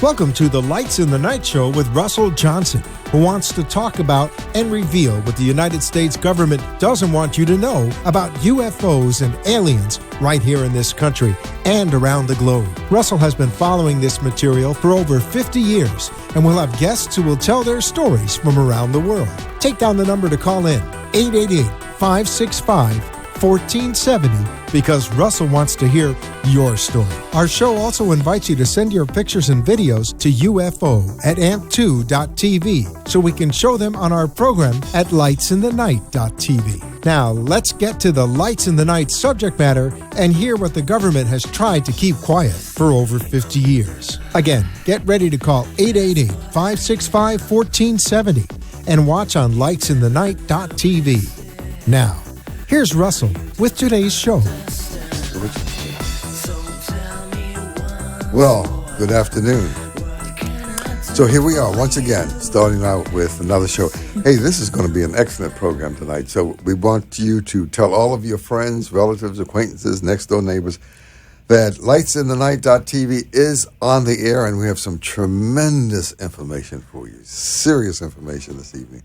Welcome to the Lights in the Night Show with Russell Johnson, who wants to talk about and reveal what the United States government doesn't want you to know about UFOs and aliens right here in this country and around the globe. Russell has been following this material for over 50 years and will have guests who will tell their stories from around the world. Take down the number to call in, 888-565-1470, because Russell wants to hear your story. Our show also invites you to send your pictures and videos to UFO@amp2.tv so we can show them on our program at lightsinthenight.tv. Now, let's get to the Lights in the Night subject matter and hear what the government has tried to keep quiet for over 50 years. Again, get ready to call 888-565-1470 and watch on lightsinthenight.tv. Now, here's Russell with today's show. Well, good afternoon. So here we are once again, starting out with another show. Hey, this is going to be an excellent program tonight. So we want you to tell all of your friends, relatives, acquaintances, next door neighbors that lightsinthenight.tv is on the air, and we have some tremendous information for you. Serious information this evening.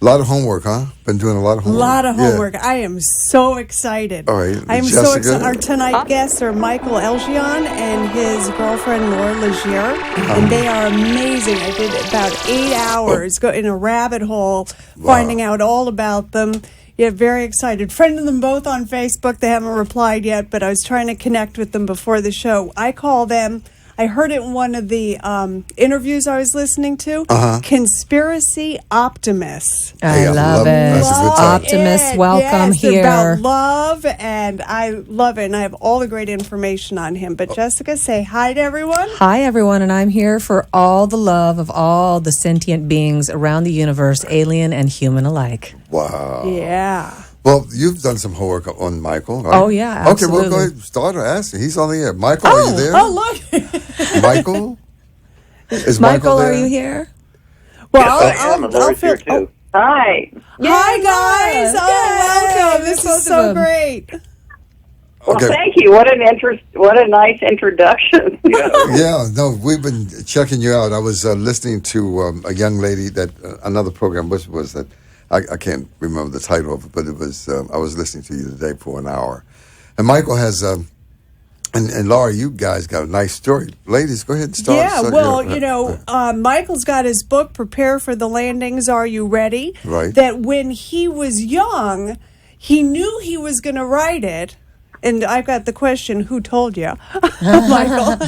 A lot of homework, huh? Been doing a lot of homework. A lot of homework. Yeah. I am so excited. All right. I am so excited. Our tonight guests are Michael Elgian and his girlfriend Laura Legier, and they are amazing. I did about 8 hours go in a rabbit hole finding out all about them. Yeah, very excited. Friended them both on Facebook. They haven't replied yet, but I was trying to connect with them before the show. I call them, I heard it in one of the interviews I was listening to, conspiracy optimists. I love it. Optimists, welcome here. It's about love, and I love it, and I have all the great information on him. But Jessica, say hi to everyone. Hi, everyone, and I'm here for all the love of all the sentient beings around the universe, alien and human alike. Wow. Yeah. Well, you've done some homework on Michael, right? Oh, yeah, absolutely. Okay, well, go ahead. Start or ask. He's on the air. Michael, are you there? Oh, look. Michael? Is Michael, there? are you here? Well, yes, I am. Laura's here, too. Hi. Hi, guys. Oh, welcome. This is so great. Well, Okay. thank you. What a nice introduction. Yeah, no, we've been checking you out. I was listening to a young lady that another program was that I can't remember the title of it, but it was I was listening to you today for an hour. And Michael has and Laura, you guys got a nice story. Ladies, go ahead and start. Yeah, well, Michael's got his book, Prepare for the Landings, Are You Ready? Right. That when he was young, he knew he was going to write it. And I've got the question, who told you? Michael.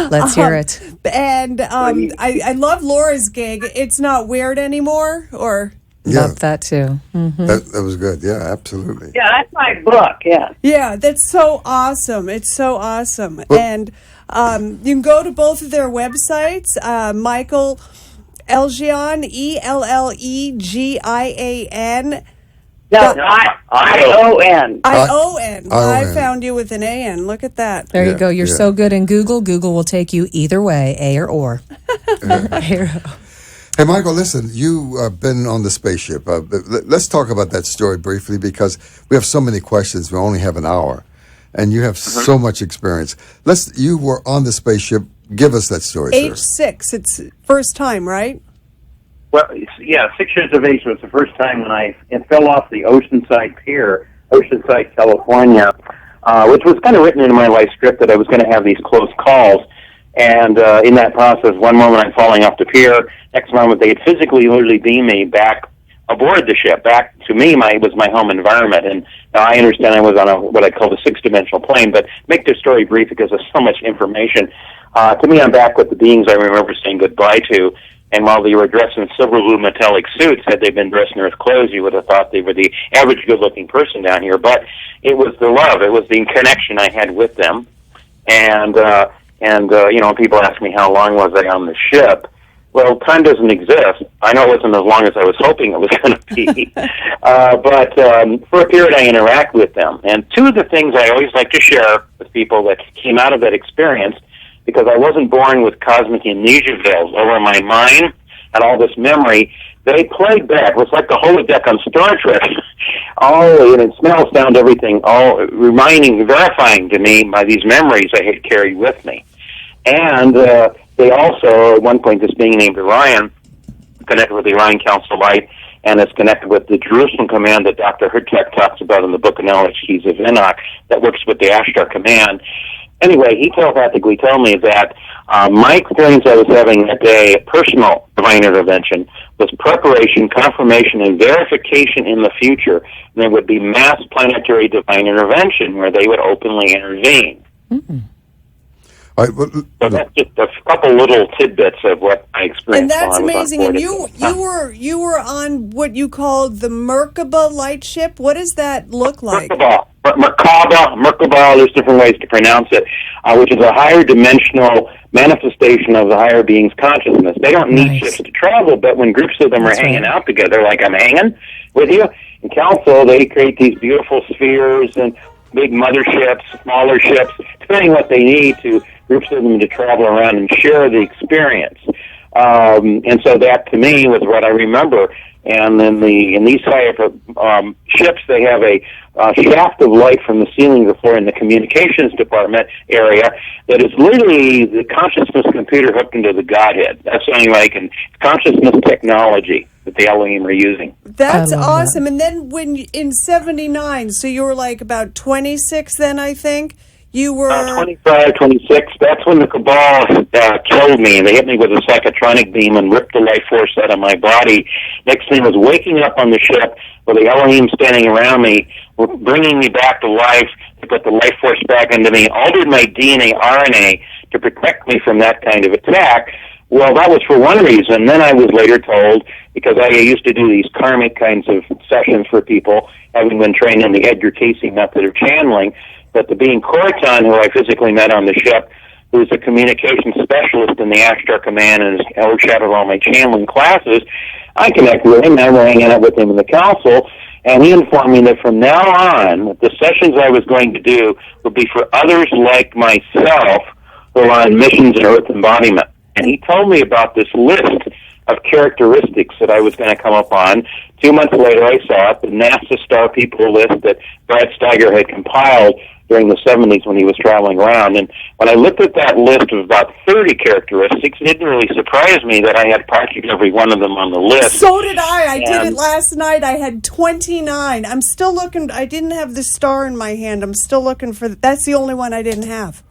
Let's hear it. And I love Laura's gig. It's not weird anymore, or... Yeah. Love that, too. Mm-hmm. That was good. Yeah, absolutely. Yeah, that's my book, yeah. Yeah, that's so awesome. It's so awesome. Well, and you can go to both of their websites, Michael Elgian, ELLEGIAN. No, I-O-N. I-O-N. I found you with an A-N. Look at that. There you go. You're so good in Google. Google will take you either way, A or. Hey, Michael, listen, you've been on the spaceship. Let's talk about that story briefly because we have so many questions. We only have an hour, and you have so much experience. You were on the spaceship. Give us that story, Age sir. 6. It's first time, right? Well, 6 years of age was the first time when I fell off the Oceanside Pier, Oceanside, California, which was kind of written into my life script that I was going to have these close calls. And in that process, one moment I'm falling off the pier, next moment they had physically literally beamed me back aboard the ship. Back to me, was my home environment. And now I understand I was on what I call the six-dimensional plane, but make this story brief because there's so much information. To me, I'm back with the beings I remember saying goodbye to. And while they were dressed in silver blue metallic suits, had they been dressed in Earth clothes, you would have thought they were the average good-looking person down here. But it was the love, it was the connection I had with them. And people ask me how long was I on the ship. Well, time doesn't exist. I know it wasn't as long as I was hoping it was going to be. But for a period, I interact with them. And two of the things I always like to share with people that came out of that experience, because I wasn't born with cosmic amnesia veils over my mind and all this memory, they played back. It was like the holodeck on Star Trek. All, and smell, sound, everything, all verifying to me by these memories I had carried with me. And they also, at one point, this being named Orion, connected with the Orion Council Light, and it's connected with the Jerusalem Command that Dr. Hertek talks about in the book of Knowledge, Keys of Enoch, that works with the Ashtar Command. Anyway, he telepathically told me that my experience I was having that day, personal divine intervention, was preparation, confirmation, and verification in the future. And there would be mass planetary divine intervention where they would openly intervene. Mm-hmm. All right, so that's just a couple little tidbits of what I experienced. And that's amazing. And you were on what you called the Merkaba light ship. What does that look like? Merkaba, there's different ways to pronounce it, which is a higher dimensional manifestation of the higher being's consciousness. They don't need ships to travel, but when groups of them are hanging out together, like I'm hanging with you, in council, they create these beautiful spheres and big motherships, smaller ships, depending what they need to groups of them to travel around and share the experience. And so that, to me, was what I remember. And then in these type of ships, they have a shaft of light from the ceiling to the floor in the communications department area that is literally the consciousness computer hooked into the Godhead. That's the only way I can, consciousness technology that the Elohim are using. That's awesome. That. And then when in 79, so you were like about 26 then, I think? You were 25, 26. That's when the Cabal killed me. They hit me with a psychotronic beam and ripped the life force out of my body. Next thing was waking up on the ship with the Elohim standing around me, bringing me back to life to put the life force back into me, altered my DNA, RNA to protect me from that kind of attack. Well, that was for one reason. Then I was later told, because I used to do these karmic kinds of sessions for people, having been trained in the Edgar Casey method of channeling, but the being Corriton, who I physically met on the ship, who's a communications specialist in the Ashtar Command and has overshadowed all my channeling classes, I connected with him, and I was hanging out with him in the council, and he informed me that from now on, the sessions I was going to do would be for others like myself who are on missions in Earth embodiment. And he told me about this list of characteristics that I was going to come up on. 2 months later, I saw it, the NASA Star People list that Brad Steiger had compiled during the 70s when he was traveling around. And when I looked at that list of about 30 characteristics, it didn't really surprise me that I had practically every one of them on the list. So did I. I did it last night. I had 29. I'm still looking. I didn't have the star in my hand. I'm still looking for that's the only one I didn't have.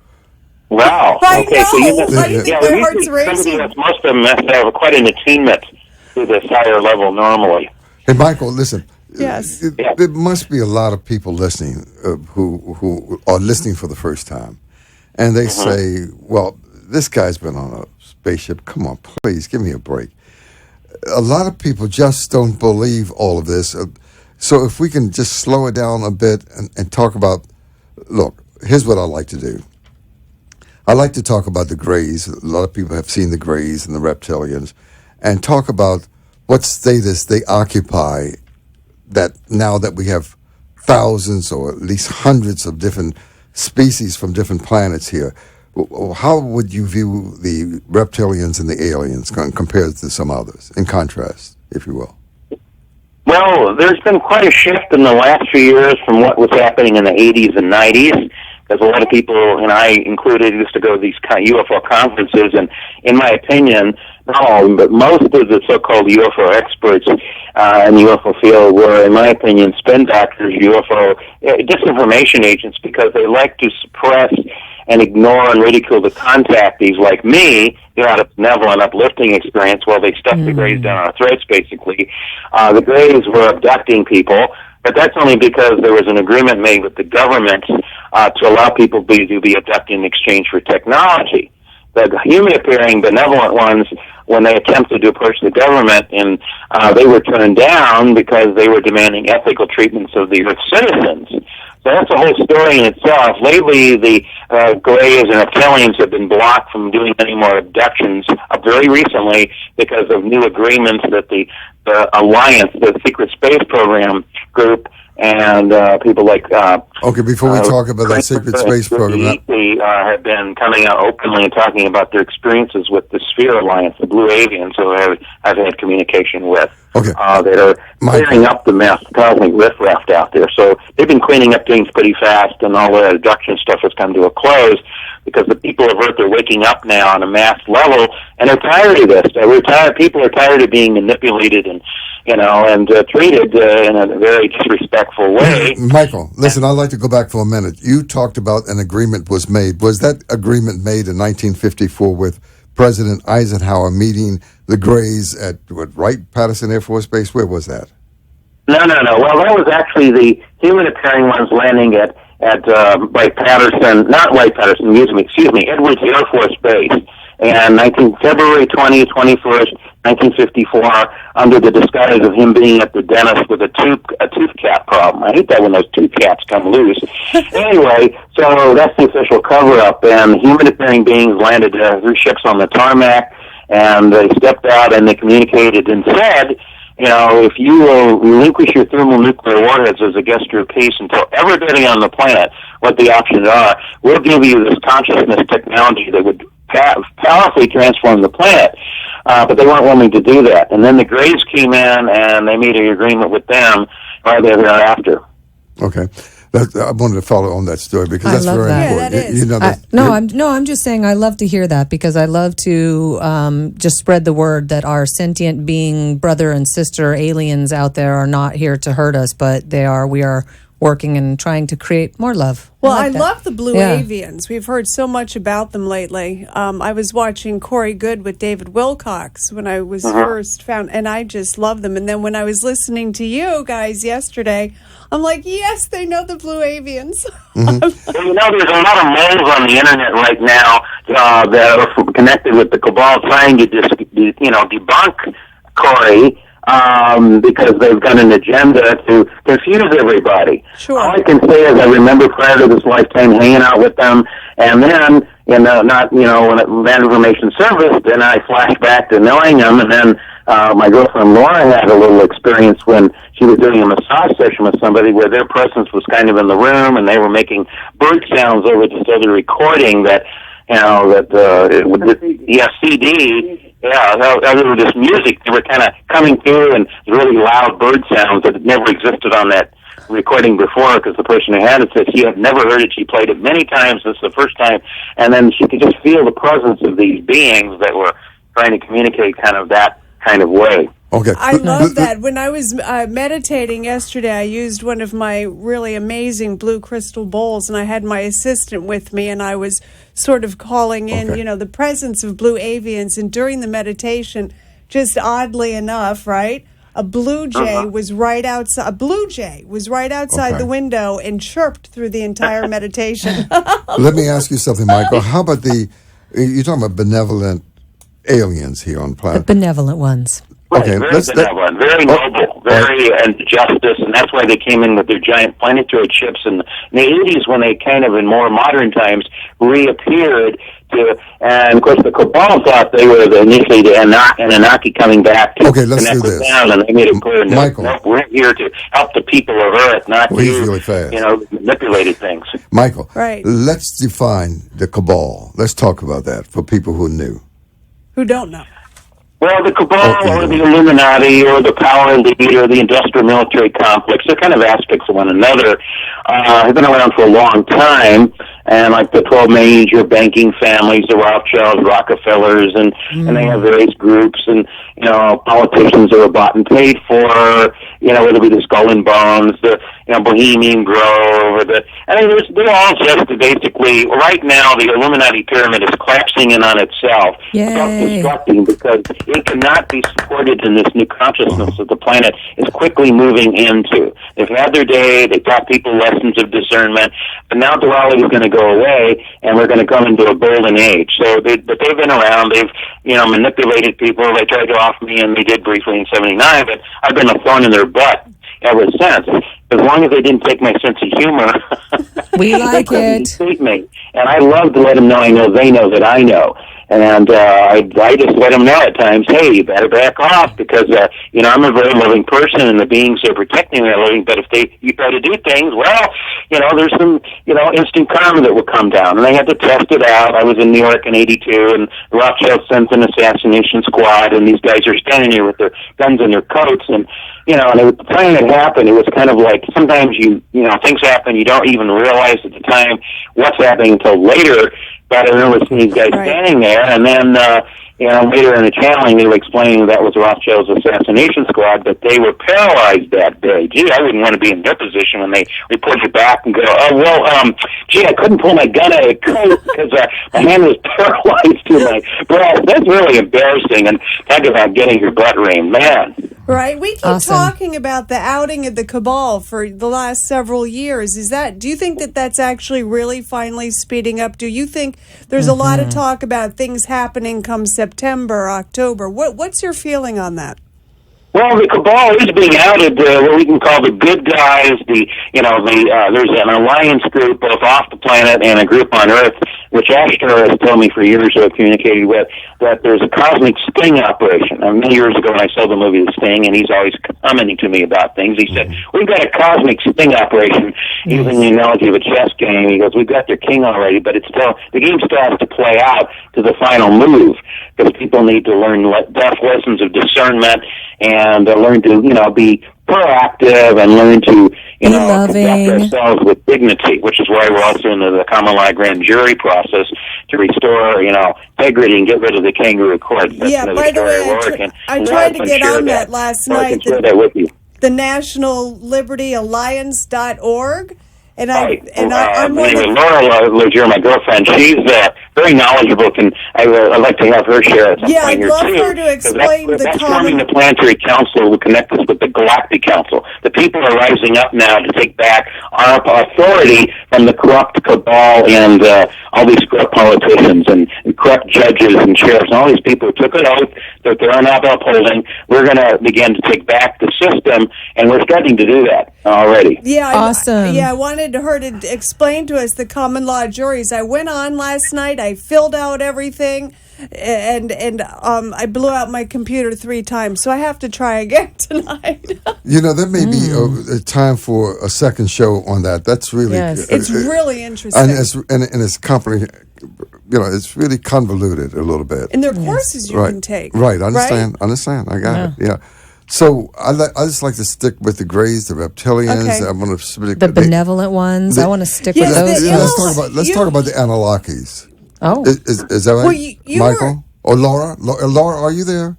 Wow. I okay, know. so you must, I think my heart's racing. Most of them must have quite an attunement to this higher level normally. Hey, Michael, listen. Yes. There must be a lot of people listening who are listening for the first time. And they say, well, this guy's been on a spaceship. Come on, please, give me a break. A lot of people just don't believe all of this. So if we can just slow it down a bit and talk about, look, here's what I like to do. I like to talk about the Greys. A lot of people have seen the Greys and the reptilians, and talk about what status they occupy, that now that we have thousands or at least hundreds of different species from different planets here. How would you view the reptilians and the aliens compared to some others, in contrast, if you will? Well, there's been quite a shift in the last few years from what was happening in the 80s and 90s. Because a lot of people, and I included, used to go to these UFO conferences, and in my opinion, not all of them, but most of the so-called UFO experts in the UFO field were, in my opinion, spin doctors, UFO disinformation agents, because they like to suppress and ignore and ridicule the contactees like me, who had a benevolent, uplifting experience while they stuffed the Greys down our throats, basically. The Greys were abducting people, but that's only because there was an agreement made with the government to allow people to be abducted in exchange for technology. The human-appearing benevolent ones, when they attempted to approach the government, and they were turned down because they were demanding ethical treatments of the Earth's citizens. So that's a whole story in itself. Lately, the Greys and reptilians have been blocked from doing any more abductions very recently because of new agreements that the Alliance, the Secret Space Program group, and people like Okay, before we talk about that secret space program, have been coming out openly and talking about their experiences with the Sphere Alliance, the Blue Avians, who I've had communication with. Okay. That are clearing up the mess, causing riffraff out there. So they've been cleaning up things pretty fast, and all the abduction stuff has come to a close because the people of Earth are waking up now on a mass level, and they're tired of this. People are tired of being manipulated and treated in a very disrespectful way. Michael, listen, I'd like to go back for a minute. You talked about an agreement was made. Was that agreement made in 1954 with President Eisenhower meeting the Greys at Wright-Patterson Air Force Base? Where was that? No. Well, that was actually the human-appearing ones landing at Wright-Patterson, not Wright-Patterson, excuse me, Edwards Air Force Base. And February 21st, 1954, under the disguise of him being at the dentist with a tooth cap problem. I hate that when those tooth caps come loose. Anyway, so that's the official cover-up, and human-appearing beings landed through ships on the tarmac, and they stepped out and they communicated and said, if you will relinquish your thermonuclear warheads as a gesture of peace and tell everybody on the planet what the options are, we'll give you this consciousness technology that would powerfully transform the planet. But they weren't willing to do that. And then the Greys came in and they made an agreement with them right thereafter. Okay. I wanted to follow on that story because that's very important. Yeah, that is. I'm just saying I love to hear that because I love to just spread the word that our sentient being brother and sister aliens out there are not here to hurt us, but we are working and trying to create more love. Well, I love the Blue Avians. We've heard so much about them lately. I was watching Corey Good with David Wilcox when I was first found, and I just love them. And then when I was listening to you guys yesterday, I'm like, yes, they know the Blue Avians. Well, there's a lot of moles on the internet right now that are connected with the cabal trying to debunk Corey. Because they've got an agenda to confuse everybody. Sure. All I can say is I remember prior to this lifetime hanging out with them, and then, when Land Information Service, then I flashed back to knowing them, and then my girlfriend Laura had a little experience when she was doing a massage session with somebody where their presence was kind of in the room, and they were making bird sounds over this other recording that, CD. Yeah, there was this music. They were kind of coming through and really loud bird sounds that had never existed on that recording before because the person who had it said she had never heard it. She played it many times. This is the first time. And then she could just feel the presence of these beings that were trying to communicate kind of that kind of way. Okay. I love that. When I was meditating yesterday, I used one of my really amazing blue crystal bowls, and I had my assistant with me, and I was sort of calling in, the presence of Blue Avians. And during the meditation, just oddly enough, right, a blue jay was right outside. A blue jay was right outside the window and chirped through the entire meditation. Let me ask you something, Michael. How about you're talking about benevolent aliens here on planet? The benevolent ones. Okay, very benevolent, very noble, and justice, and that's why they came in with their giant planetary ships in the 80s when they kind of, in more modern times, reappeared and of course the cabal thought they were initially the Anunnaki coming back to let's do this. Down, and they made it clear, Michael, no, we're here to help the people of Earth, not manipulated things. Michael, right. Let's define the cabal. Let's talk about that for people who knew. Who don't know. Well, the cabal or the Illuminati or the power elite or the industrial military complex, they're kind of aspects of one another. Have been around for a long time, and like the 12 major banking families, the Rothschilds, Rockefellers, and they have various groups, and politicians that are bought and paid for, whether it be the Skull and Bones, the Bohemian Grove, they're all just basically, right now the Illuminati pyramid is collapsing in on itself, self-destructing, because it cannot be supported in this new consciousness that the planet is quickly moving into. They've had their day, they taught people lessons of discernment, but now duality is going to go away, and we're going to come into a golden age. So they've been around, they've manipulated people, they tried to off me, and they did briefly in 79, but I've been a thorn in their butt ever since. As long as they didn't take my sense of humor, we like it. Treat me. And I love to let them know I know they know that I know. And I just let them know at times, hey, you better back off because, I'm a very loving person and the beings are protecting their living. But if you try to do things, well, there's some, instant karma that will come down. And they had to test it out. I was in New York in 82 and Rothschild sent an assassination squad and these guys are standing here with their guns in their coats. And, and at the time it happened, it was kind of like sometimes things happen, you don't even realize at the time what's happening until later. But I remember seeing these guys standing there, and then, later in the channeling, they were explaining that was Rothschild's assassination squad, but they were paralyzed that day. Gee, I wouldn't want to be in their position when they report you back and go, I couldn't pull my gun out of the coat because my hand was paralyzed to my breast. That's really embarrassing, and talk about getting your butt reamed, man. Right. We keep talking about the outing of the cabal for the last several years. Do you think that that's actually really finally speeding up? Do you think there's a lot of talk about things happening come September, October? What's your feeling on that? Well, the cabal is being outed, what we can call the good guys. There's an alliance group both off the planet and a group on Earth, which Ashtar has told me for years I've communicated with, that there's a cosmic sting operation. Many years ago when I saw the movie The Sting, and he's always commenting to me about things, he said, we've got a cosmic sting operation, using the analogy of a chess game. He goes, we've got their king already, but the game still has to play out to the final move, because people need to learn tough lessons of discernment and learn to, be proactive and learn to, conduct ourselves with dignity, which is why we're also into the common law grand jury process to restore, integrity and get rid of the kangaroo court. That's by the way, I tried to get on that last night. I can share that with you. The National Liberty Alliance.org. And I'm Laura Legier, my girlfriend. She's very knowledgeable. I'd like to have her share at some point here, too. I'd love her to explain that's forming the Planetary Council will connect us with the Galactic Council. The people are rising up now to take back our authority from the corrupt cabal and all these corrupt politicians and corrupt judges and sheriffs and all these people who took an oath that they're not upholding. We're going to begin to take back the system, and we're starting to do that already. Awesome. I wanted her to explain to us the common law juries. I went on last night. I filled out everything, and I blew out my computer 3 times. So I have to try again tonight. There may be a time for a second show on that. That's really it's really interesting, and it's company. It's really convoluted a little bit. And there are courses you can take. Right. Understand. I got it. Yeah. So I just like to stick with the Greys, the reptilians. Okay. I'm going to stick the benevolent ones. I want to stick with those. Let's talk about the Anunnakis. Oh, is that right, well, Michael or Laura? Laura, are you there?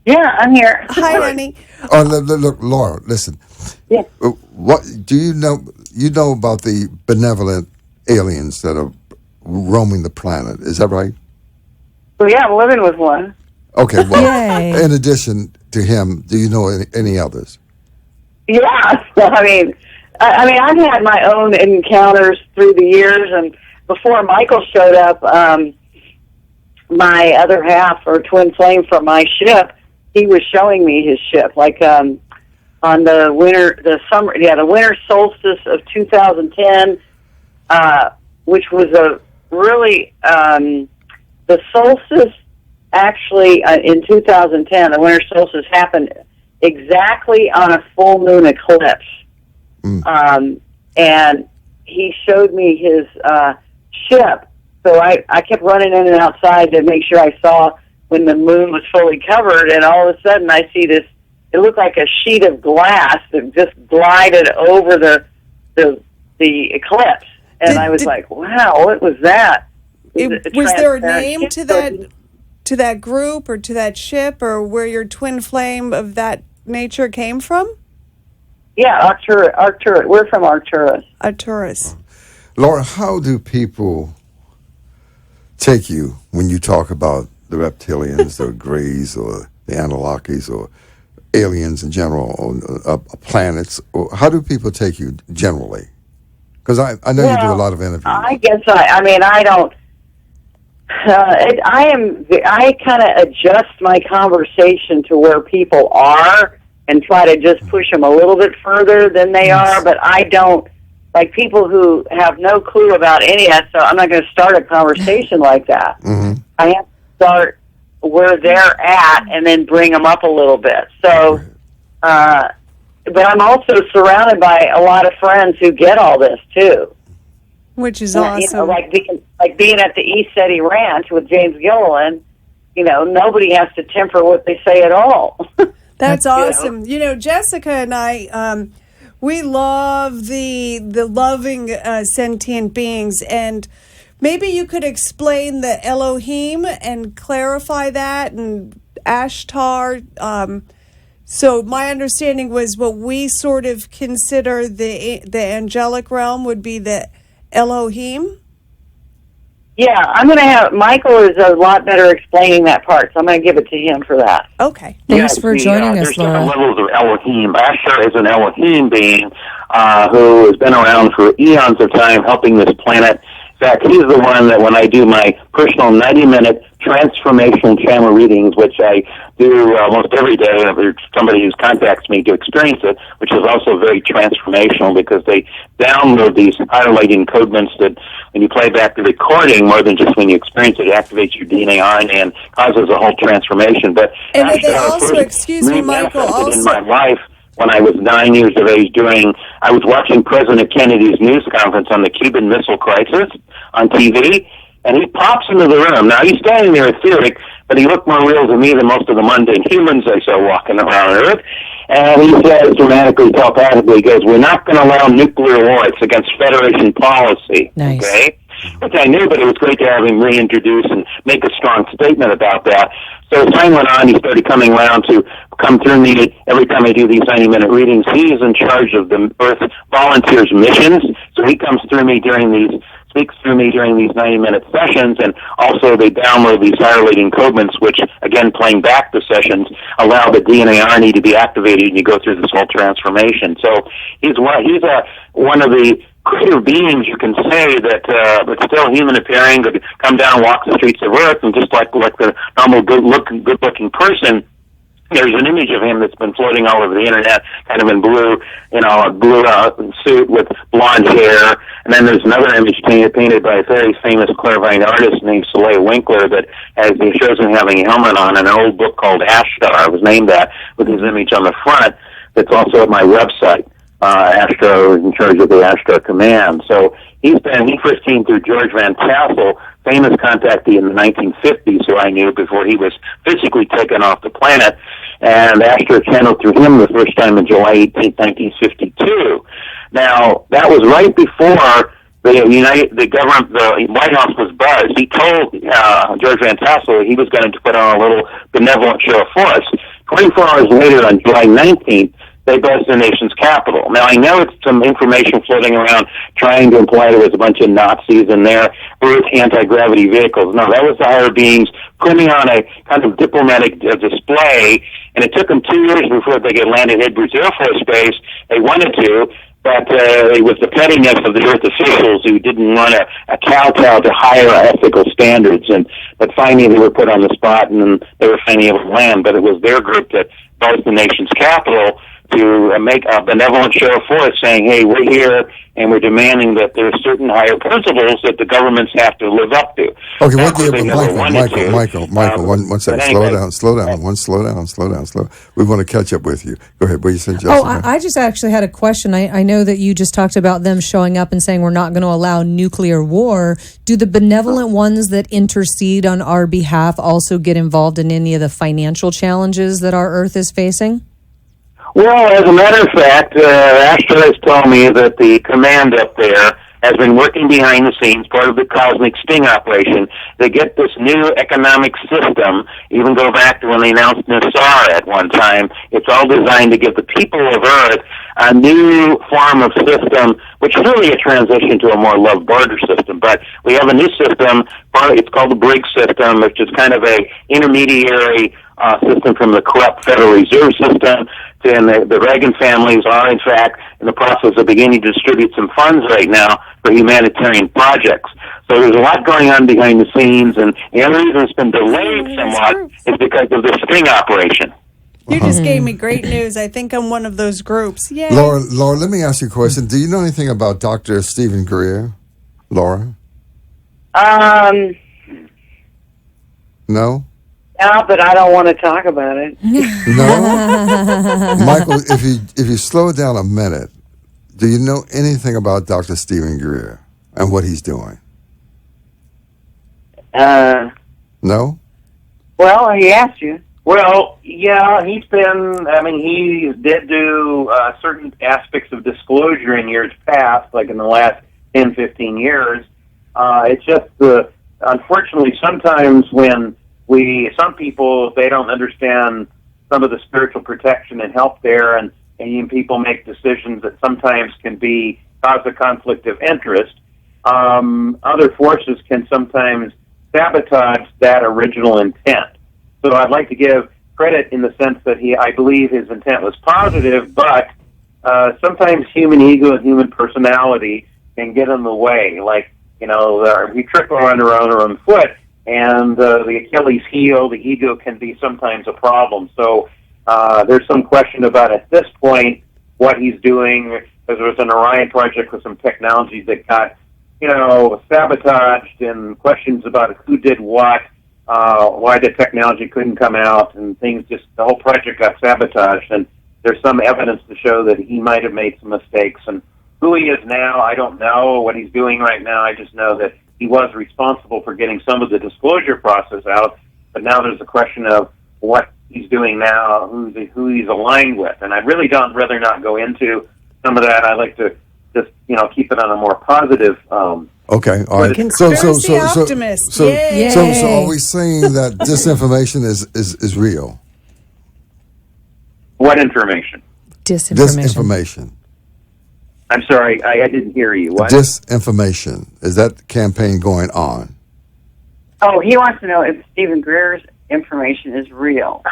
Yeah, I'm here. Hi, honey. Oh, look, Laura, listen. Yeah. What do you know? You know about the benevolent aliens that are roaming the planet? Is that right? Well, yeah, I'm living with one. Okay. Well, in addition to him, do you know any others? Yeah. I mean, I've had my own encounters through the years, and before Michael showed up, my other half or twin flame from my ship, he was showing me his ship, like on the winter solstice of 2010, which was a really the solstice. Actually, in 2010, the winter solstice happened exactly on a full moon eclipse. And he showed me his ship. So I kept running in and outside to make sure I saw when the moon was fully covered. And all of a sudden, I see this. It looked like a sheet of glass that just glided over the eclipse. And I was like, wow, what was that? Was there a name to that group or to that ship or where your twin flame of that nature came from? Yeah, Arcturus. We're from Arcturus. Arcturus. Laura, how do people take you when you talk about the reptilians, the Greys, or the Anunnakis, or aliens in general, or planets? Or how do people take you generally? Because I know you do a lot of interviews. I guess I don't. I kind of adjust my conversation to where people are and try to just push them a little bit further than they are, but I don't like people who have no clue about any of that. So I'm not going to start a conversation like that. Mm-hmm. I have to start where they're at and then bring them up a little bit. So, but I'm also surrounded by a lot of friends who get all this too. Which is awesome. awesome. You know, like being at the East City Ranch with James Gilliland, you know, nobody has to temper what they say at all. That's awesome. You know, Jessica and I, we love the loving sentient beings, and maybe you could explain the Elohim and clarify that, and Ashtar. So my understanding was what we sort of consider the angelic realm would be the Elohim. Yeah, I'm going to have Michael is a lot better explaining that part, so I'm going to give it to him for that. Okay. Thanks for joining us, there's Laura. different levels of Elohim. Ashtar is an Elohim being who has been around for eons of time helping this planet. In fact, he's the one that when I do my personal 90-minute transformational channel readings, which I do almost every day, and there's somebody who contacts me to experience it, which is also very transformational because they download these highlighting codements that when you play back the recording, more than just when you experience it, activates your DNA, RNA, and causes a whole transformation. But and they also, excuse me, Michael, also in my life. When I was 9 years of age I was watching President Kennedy's news conference on the Cuban Missile Crisis on TV, and he pops into the room. Now, he's standing there etheric, but he looked more real to me than most of the mundane humans I saw walking around Earth. And he says dramatically, telepathically, he goes, we're not going to allow nuclear war. It's against Federation policy. Nice. Okay? Which I knew, but it was great to have him reintroduce and make a strong statement about that. So as time went on, he started coming around to come through me every time I do these 90-minute readings. He is in charge of the Earth Volunteers missions, so he comes through me speaks through me during these 90-minute sessions, and also they download these highlighting codements, which, again, playing back the sessions, allow the DNA RNA to be activated, and you go through this whole transformation. So he's one of the creative beings, you can say, that but still human appearing, could come down and walk the streets of Earth, and just like the normal good-looking person, there's an image of him that's been floating all over the internet, kind of in blue, a blue suit with blonde hair. And then there's another image painted by a very famous clairvoyant artist named Soleil Winkler that shows him having a helmet on, in an old book called Ashtar. It was named that, with his image on the front. That's also at my website. Ashtar is in charge of the Ashtar Command. So he first came through George Van Tassel, famous contactee in the 1950s, who I knew before he was physically taken off the planet. And Ashtar channeled through him the first time in July 18, 1952. Now, that was right before the White House was buzzed. He told George Van Tassel he was going to put on a little benevolent show of force. 24 hours later, on July 19th, they buzzed the nation's capital. Now, I know it's some information floating around trying to imply there was a bunch of Nazis in there with anti-gravity vehicles. No, that was the higher beings putting on a kind of diplomatic display, and it took them 2 years before they could land at Edwards Air Force Base. They wanted to, but it was the pettiness of the Earth officials who didn't want a kowtow to higher ethical standards. But finally, they were put on the spot, and they were finally able to land. But it was their group that buzzed the nation's capital to make a benevolent show of force, saying, hey, we're here, and we're demanding that there are certain higher principles that the governments have to live up to. Okay, Michael, one second. Anyway, slow down. We want to catch up with you. Go ahead. What you said, Jessica? I just actually had a question. I know that you just talked about them showing up and saying we're not going to allow nuclear war. Do the benevolent ones that intercede on our behalf also get involved in any of the financial challenges that our Earth is facing? Well, as a matter of fact, Ashtar has told me that the command up there has been working behind the scenes, part of the cosmic sting operation, to get this new economic system, even go back to when they announced Nassar at one time. It's all designed to give the people of Earth a new form of system, which is really a transition to a more love barter system. But we have a new system, it's called the BRICS system, which is kind of a intermediary system from the corrupt Federal Reserve System. And the Reagan families are, in fact, in the process of beginning to distribute some funds right now for humanitarian projects. So there's a lot going on behind the scenes, and the other reason it's been delayed somewhat is because of the sting operation. You just gave me great news. I think I'm one of those groups. Yay. Laura, let me ask you a question. Do you know anything about Dr. Stephen Greer, Laura? No? Yeah, but I don't want to talk about it. No? Michael, if you slow it down a minute, do you know anything about Dr. Stephen Greer and what he's doing? No? Well, he asked you. Well, yeah, he did do certain aspects of disclosure in years past, like in the last 10, 15 years. It's just unfortunately, sometimes when some people, they don't understand some of the spiritual protection and help there, and people make decisions that sometimes can cause a conflict of interest. Other forces can sometimes sabotage that original intent. So I'd like to give credit in the sense that I believe his intent was positive, but sometimes human ego and human personality can get in the way. Like, we trip on our own foot, and the Achilles heel, the ego can be sometimes a problem. So there's some question about, at this point, what he's doing, because there was an Orion project with some technologies that got, sabotaged, and questions about who did what, why the technology couldn't come out, and the whole project got sabotaged, and there's some evidence to show that he might have made some mistakes. And who he is now, I don't know what he's doing right now. I just know that he was responsible for getting some of the disclosure process out, but now there's a question of what he's doing now, who he's aligned with. And I really don't rather not go into some of that. I like to just, keep it on a more positive okay, all right. Conspiracy optimist. So are we saying that disinformation is real? What information? Disinformation. I'm sorry, I didn't hear you. What? Disinformation. Is that campaign going on? Oh, he wants to know if Stephen Greer's information is real.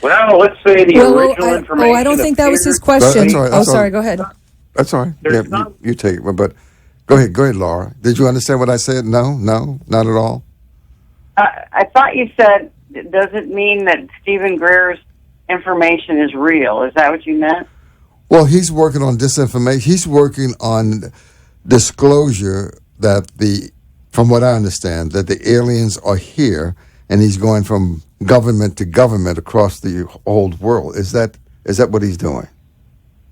Well, let's say the original information. I don't think that was his question. Sorry, go ahead. That's all right. Yeah, you take it. But go ahead, Laura. Did you understand what I said? No, not at all. I thought you said, does it mean that Stephen Greer's information is real? Is that what you meant? Well, he's working on disinformation. He's working on disclosure that from what I understand, that the aliens are here, and he's going from government to government across the old world. Is that what he's doing?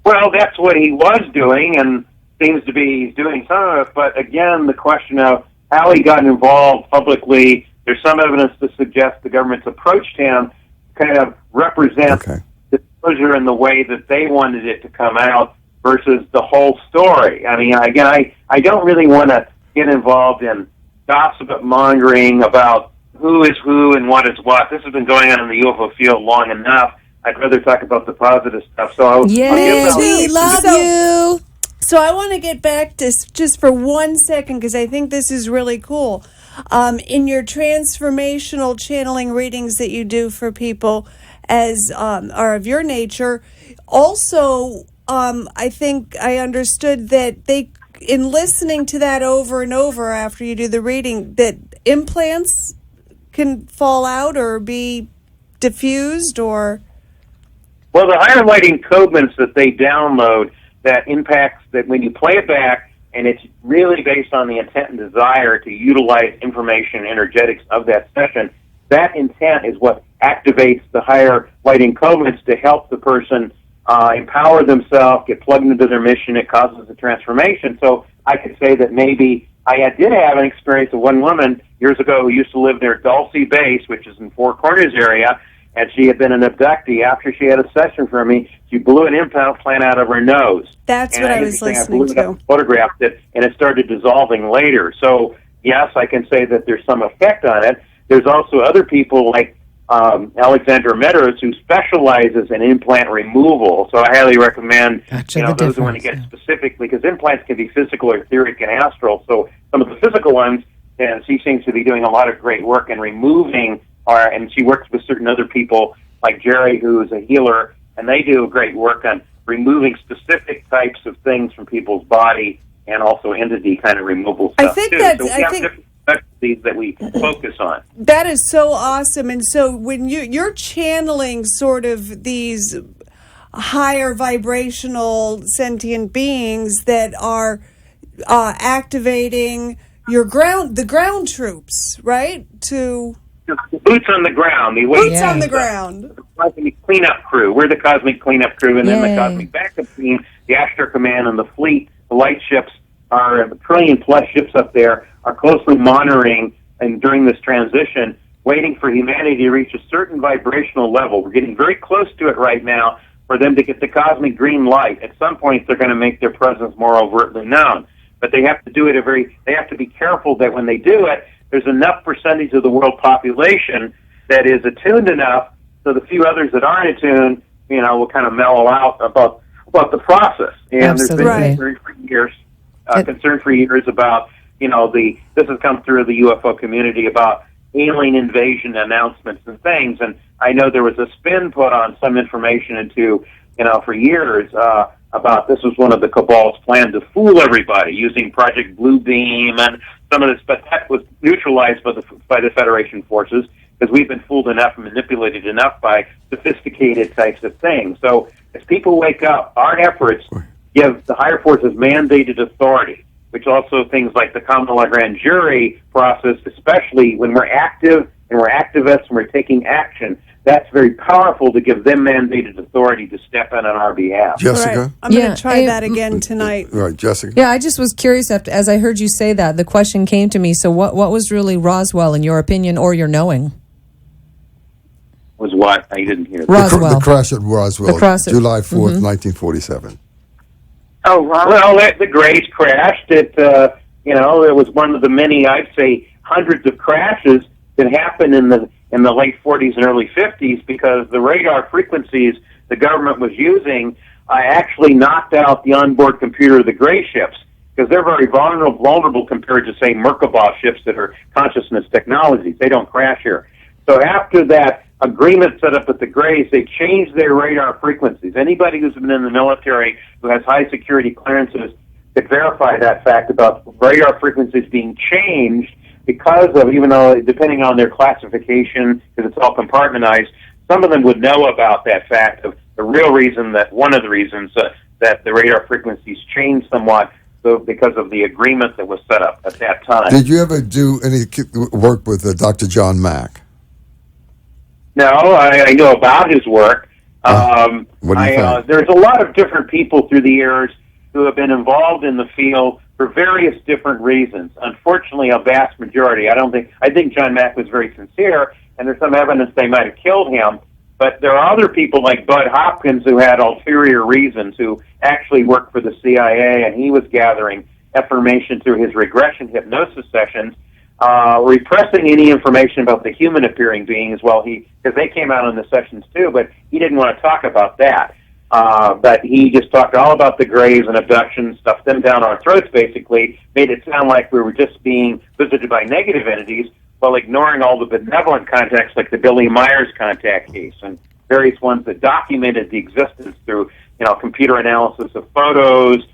Well, that's what he was doing, and seems to be doing some of it. But again, the question of how he got involved publicly, there's some evidence to suggest the government's approach to him kind of represents disclosure in the way that they wanted it to come out versus the whole story. I mean, again, I don't really want to get involved in gossip mongering about who is who and what is what. This has been going on in the UFO field long enough. I'd rather talk about the positive stuff. So we love you. So I want to get back to just for 1 second, because I think this is really cool. In your transformational channeling readings that you do for people as are of your nature, also I think I understood that in listening to that over and over after you do the reading, that implants can fall out or be diffused or... Well, the higher lighting codements that they download, that impacts that when you play it back, and it's really based on the intent and desire to utilize information and energetics of that session, that intent is what activates the higher lighting codements to help the person empower themselves, get plugged into their mission. It causes a transformation. So I could say that maybe I did have an experience of one woman years ago who used to live near Dulce Base, which is in Four Corners area, and she had been an abductee. After she had a session from me, she blew an implant out of her nose. That's what I was listening to. Photographed it, and it started dissolving later. So, yes, I can say that there's some effect on it. There's also other people like Alexandra Meadows who specializes in implant removal. So I highly recommend those who want to get specifically, because implants can be physical, etheric, and astral. So some of the physical ones, and she seems to be doing a lot of great work in removing, and she works with certain other people like Jerry, who is a healer, and they do great work on removing specific types of things from people's body and also entity kind of removal stuff. I think too. that's... So we have different frequencies that we focus on. That is so awesome. And so when you're channeling sort of these higher vibrational sentient beings that are activating the ground troops, right? To The boots on the ground, the boots on the ground. The cosmic cleanup crew. We're the cosmic cleanup crew, and then the cosmic backup team, the Astro Command and the fleet, the light ships, are the trillion-plus ships up there, are closely monitoring and during this transition, waiting for humanity to reach a certain vibrational level. We're getting very close to it right now for them to get the cosmic green light. At some point, they're going to make their presence more overtly known. But they have to do it they have to be careful that when they do it, there's enough percentage of the world population that is attuned enough so the few others that aren't attuned, will kind of mellow out about the process. And Absolutely. there's been concern for years about, this has come through the UFO community about alien invasion announcements and things. And I know there was a spin put on some information into, for years, about this was one of the cabal's plan to fool everybody using Project Blue Beam and some of this, but that was neutralized by the Federation forces because we've been fooled enough and manipulated enough by sophisticated types of things. So as people wake up, our efforts give the higher forces mandated authority, which also things like the common law grand jury process, especially when we're active and we're activists and we're taking action, that's very powerful to give them mandated authority to step in on our behalf. Jessica? Right. I'm going to try that again tonight. Right, Jessica? Yeah, I just was curious as I heard you say that, the question came to me. So what was really Roswell in your opinion or your knowing? Was what? I didn't hear that. Roswell. The crash at Roswell, July 4th, 1947. Oh, wow. Well, the Grays crashed. It was one of the many, I'd say, hundreds of crashes that happened in the late 40s and early 50s because the radar frequencies the government was using actually knocked out the onboard computer of the Gray ships because they're very vulnerable compared to, say, Merkabah ships that are consciousness technologies. They don't crash here. So after that agreement set up with the Grays, they changed their radar frequencies. Anybody who's been in the military who has high security clearances could verify that fact about radar frequencies being changed because of, even though depending on their classification, because it's all compartmentized, some of them would know about that fact of the real reason that one of the reasons that the radar frequencies changed somewhat because of the agreement that was set up at that time. Did you ever do any work with Dr. John Mack? No, I know about his work. What do you think? There's a lot of different people through the years who have been involved in the field for various different reasons. Unfortunately, a vast majority. I think John Mack was very sincere, and there's some evidence they might have killed him. But there are other people like Bud Hopkins who had ulterior reasons, who actually worked for the CIA, and he was gathering information through his regression hypnosis sessions, repressing any information about the human appearing being as well. Because they came out in the sessions too, but he didn't want to talk about that. But he just talked all about the Greys and abductions, stuffed them down our throats, basically, made it sound like we were just being visited by negative entities, while ignoring all the benevolent contacts like the Billy Myers contact case and various ones that documented the existence through, computer analysis of photos,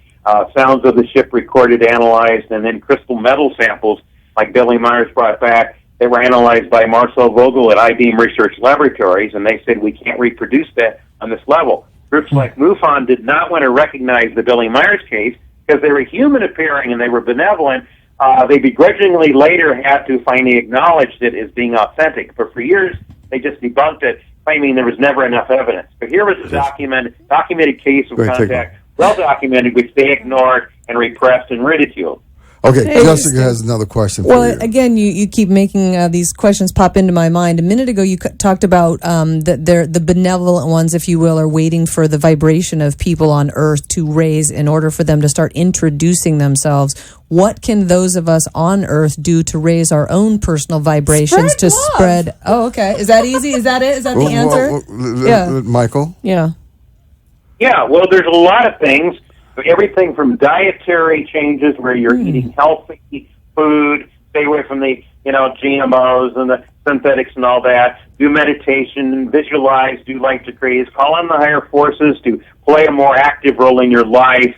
sounds of the ship recorded, analyzed, and then crystal metal samples like Billy Myers brought back. They were analyzed by Marcel Vogel at IBM Research Laboratories, and they said we can't reproduce that on this level. Groups like MUFON did not want to recognize the Billy Myers case because they were human appearing and they were benevolent. They begrudgingly later had to finally acknowledge it as being authentic. But for years, they just debunked it, claiming there was never enough evidence. But here was a documented case of contact, well documented, which they ignored and repressed and ridiculed. Okay, Jessica has another question for you. Well, again, you keep making these questions pop into my mind. A minute ago, you talked about that the benevolent ones, if you will, are waiting for the vibration of people on Earth to raise in order for them to start introducing themselves. What can those of us on Earth do to raise our own personal vibrations spread? Oh, okay. Is that easy? Is that it? Is that the answer? Yeah. Michael? Yeah. Yeah, well, there's a lot of things. Everything from dietary changes where you're eating healthy food, stay away from the, GMOs and the synthetics and all that. Do meditation, visualize, do life decrees, call on the higher forces to play a more active role in your life.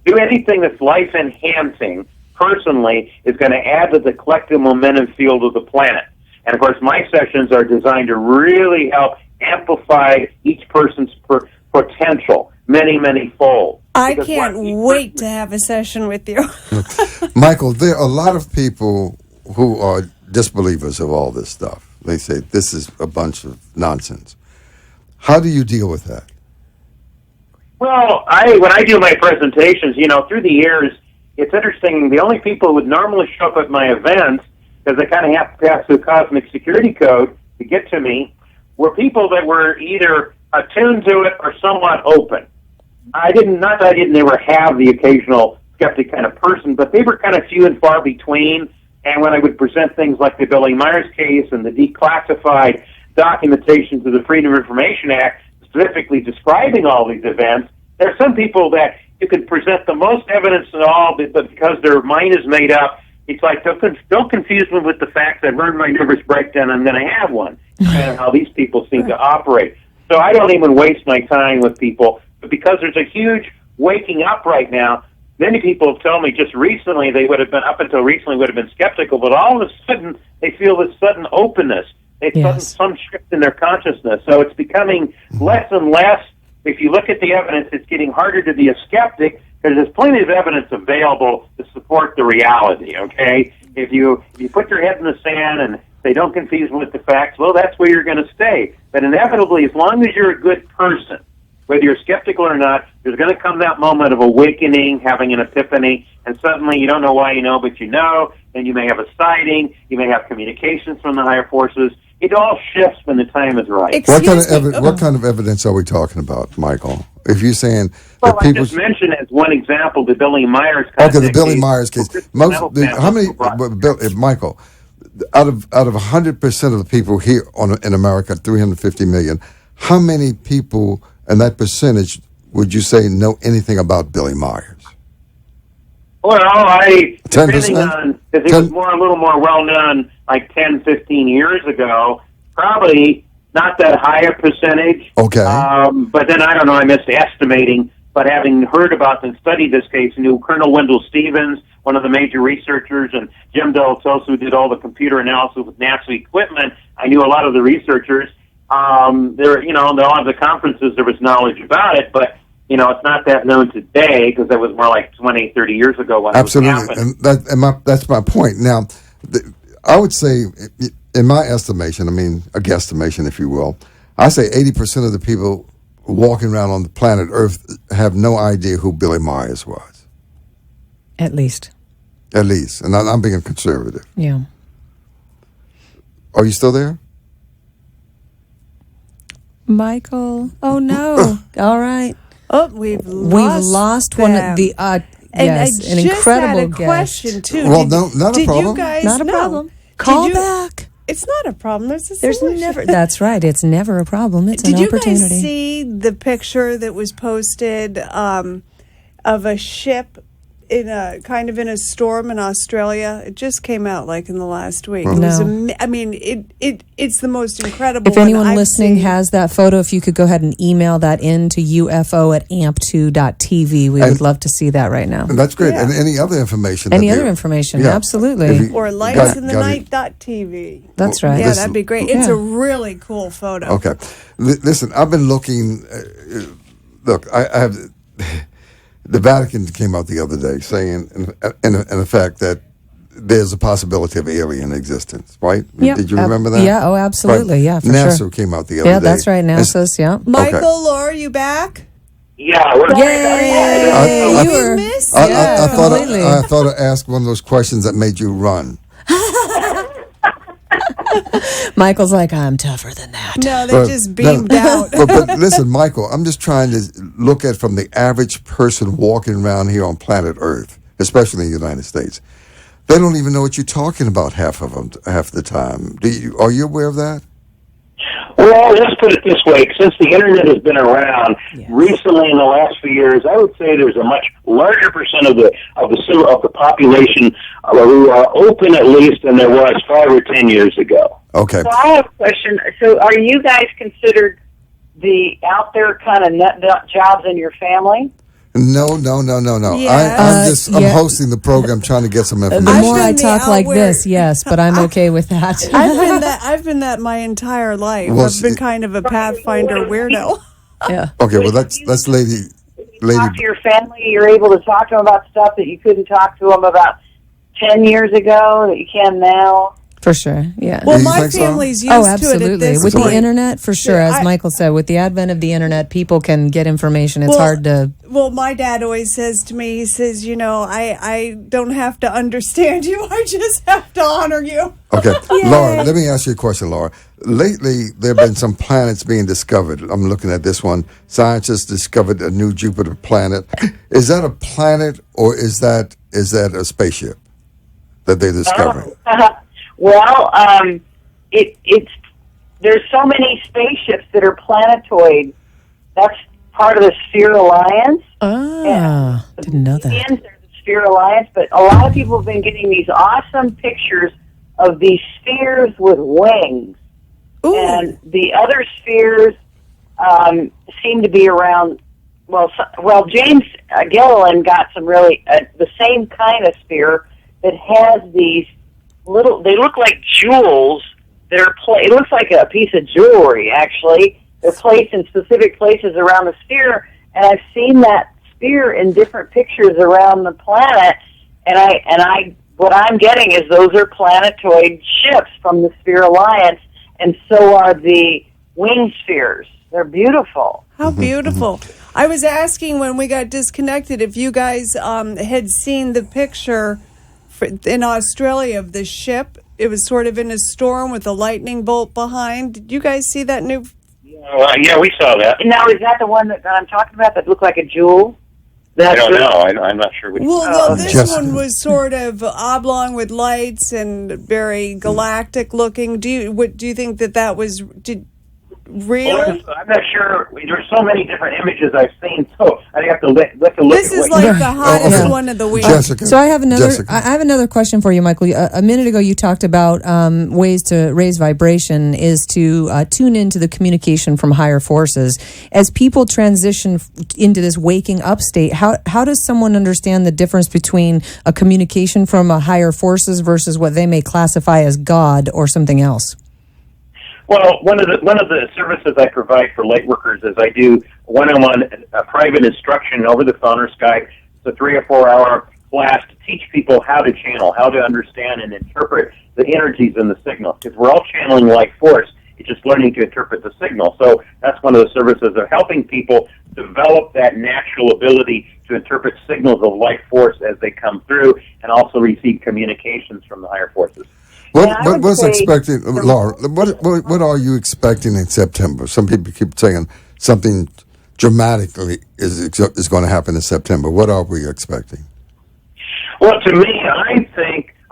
Do anything that's life-enhancing personally is going to add to the collective momentum field of the planet. And, of course, my sessions are designed to really help amplify each person's potential many fold. I can't wait to have a session with you. Michael, there are a lot of people who are disbelievers of all this stuff. They say this is a bunch of nonsense. How do you deal with that? Well, when I do my presentations, through the years, it's interesting. The only people who would normally show up at my events, because they kind of have to pass through cosmic security code to get to me, were people that were either attuned to it or somewhat open. Not that I didn't ever have the occasional skeptic kind of person, but they were kind of few and far between. And when I would present things like the Billy Myers case and the declassified documentation to the Freedom of Information Act, specifically describing all these events, there are some people that you could present the most evidence at all, but because their mind is made up, it's like, don't confuse me with the fact that I've earned my nervous breakdown, I'm going to have one. And how these people seem to operate. So I don't even waste my time with people, but because there's a huge waking up right now, many people have told me just recently they would have been, up until recently, would have been skeptical, but all of a sudden they feel this sudden openness. They sudden some shift in their consciousness. So it's becoming less and less. If you look at the evidence, it's getting harder to be a skeptic because there's plenty of evidence available to support the reality, okay? If you put your head in the sand and say, don't confuse me with the facts, well, that's where you're going to stay. But inevitably, as long as you're a good person, whether you're skeptical or not, there's going to come that moment of awakening, having an epiphany, and suddenly you don't know why you know, but you know, and you may have a sighting, you may have communications from the higher forces. It all shifts when the time is right. What kind of evidence are we talking about, Michael? If you're saying I just mentioned as one example the Billy Myers case. Okay, the Billy Myers case. Michael, out of 100% of the people here in America, 350 million, how many people in that percentage would you say know anything about Billy Myers? Well, depending on, because it was a little more well-known like 10, 15 years ago, probably not that high a percentage. Okay. But then, I don't know, I missed estimating, but having heard about and studied this case, knew Colonel Wendell Stevens, one of the major researchers, and Jim Delatoso, who did all the computer analysis with NASA equipment. I knew a lot of the researchers. There, a lot of the conferences, there was knowledge about it, but it's not that known today because that was more like 20, 30 years ago when Absolutely. it was happening. And that's my point. Now, I would say, in my estimation, a guesstimation, if you will, I say 80% of the people walking around on the planet Earth have no idea who Billy Myers was. At least. And I'm being conservative. Yeah. Are you still there? Michael. Oh, no. All right. Oh, we've lost one of the yes, an incredible had a question too. Well, not a problem. You guys not a problem. Call back. It's not a problem. There's never. That's right. It's never a problem. It's an opportunity. Did you guys see the picture that was posted of a ship in a storm in Australia? It just came out like in the last week. No. It was it's the most incredible. If anyone listening has that photo, if you could go ahead and email that in to ufo@amp2.tv, we would love to see that right now. That's great. Yeah. And any other information? Absolutely. Or lightsinthenight.tv. That's right. Yeah, that'd be great. It's a really cool photo. Okay. Listen, I've been looking. Look, I have. The Vatican came out the other day saying, in effect, that there's a possibility of alien existence, right? Yep. Did you remember that? Yeah, Right. absolutely. Yeah, for NASA sure. came out the other day. Yeah, that's right. NASA's, Michael, Laura, you back? Yeah, we're I Completely. I thought I'd ask one of those questions that made you run. Michael's like, I'm tougher than that. No, they just beamed out. But listen, Michael, I'm just trying to look at from the average person walking around here on planet Earth, especially in the United States. They don't even know what you're talking about half the time. Are you aware of that? Well, let's put it this way. Since the Internet has been around, recently in the last few years, I would say there's a much larger percent of the population who are open at least than there was 5 or 10 years ago. Okay. So I have a question. So are you guys considered the out there kind of nut jobs in your family? No. Yes. I'm hosting the program, trying to get some information. The more I been the talk like outward- this, yes, but I'm okay with that. I've been that my entire life. Well, I've been kind of a pathfinder weirdo. Yeah. Okay, well, that's lady. Talk to your family. You're able to talk to them about stuff that you couldn't talk to them about 10 years ago that you can now. For sure, yeah. Well, You my think so? family's used Oh, to it at absolutely. this With point. the internet, for sure. As I- Michael said, with the advent of the internet, people can get information. It's Well, hard to. Well, my dad always says to me, he says, I don't have to understand you. I just have to honor you. Okay, Laura, let me ask you a question, Laura. Lately, there have been some planets being discovered. I'm looking at this one. Scientists discovered a new Jupiter planet. Is that a planet or is that a spaceship that they're discovering? Well, it's there's so many spaceships that are planetoid. That's part of the Sphere Alliance. Didn't know that. There's the Sphere Alliance, but a lot of people have been getting these awesome pictures of these spheres with wings. Ooh. And the other spheres seem to be around. Well, James Gilliland got some really the same kind of sphere that has these little. They look like jewels. It looks like a piece of jewelry. Actually, they're placed in specific places around the sphere, and I've seen that sphere in different pictures around the planet. And what I'm getting is those are planetoid ships from the Sphere Alliance, and so are the wing spheres. They're beautiful. How beautiful. I was asking when we got disconnected if you guys had seen the picture in Australia of the ship. It was sort of in a storm with a lightning bolt behind. Did you guys see that new? Yeah, we saw that. Now, is that the one that I'm talking about that looked like a jewel? I don't know. I'm not sure which. Well, no, this Jessica. one was sort of oblong with lights and very galactic looking. Do you think that was real? Well, I'm not sure. There's so many different images I've seen, so I have to look This at is what like the hottest okay. one of the week. Jessica. So I have another. Jessica. I have another question for you, Michael. A minute ago, you talked about ways to raise vibration is to tune into the communication from higher forces. As people transition into this waking up state, how does someone understand the difference between a communication from a higher forces versus what they may classify as God or something else? Well, one of the services I provide for light workers is I do one-on-one private instruction over the phone or Skype. It's a 3 or 4 hour class to teach people how to channel, how to understand and interpret the energies in the signal. Because we're all channeling life force. It's just learning to interpret the signal. So that's one of the services of helping people develop that natural ability to interpret signals of life force as they come through and also receive communications from the higher forces. What was expecting, Laura? What are you expecting in September? Some people keep saying something dramatically is going to happen in September. What are we expecting? Well, to me,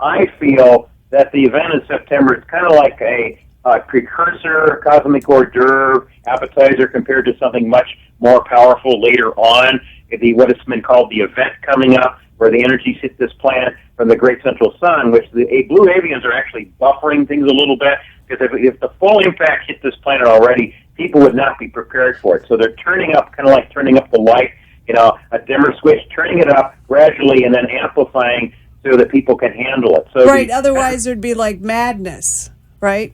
I feel that the event in September is kind of like a precursor, cosmic hors d'oeuvre, appetizer compared to something much more powerful later on. What has been called the event coming up, where the energies hit this planet from the great central sun, which the blue avians are actually buffering things a little bit, because if the full impact hit this planet already, people would not be prepared for it. So they're turning up, kind of like turning up the light, a dimmer switch, turning it up gradually and then amplifying so that people can handle it. So Right, otherwise there'd be like madness, right?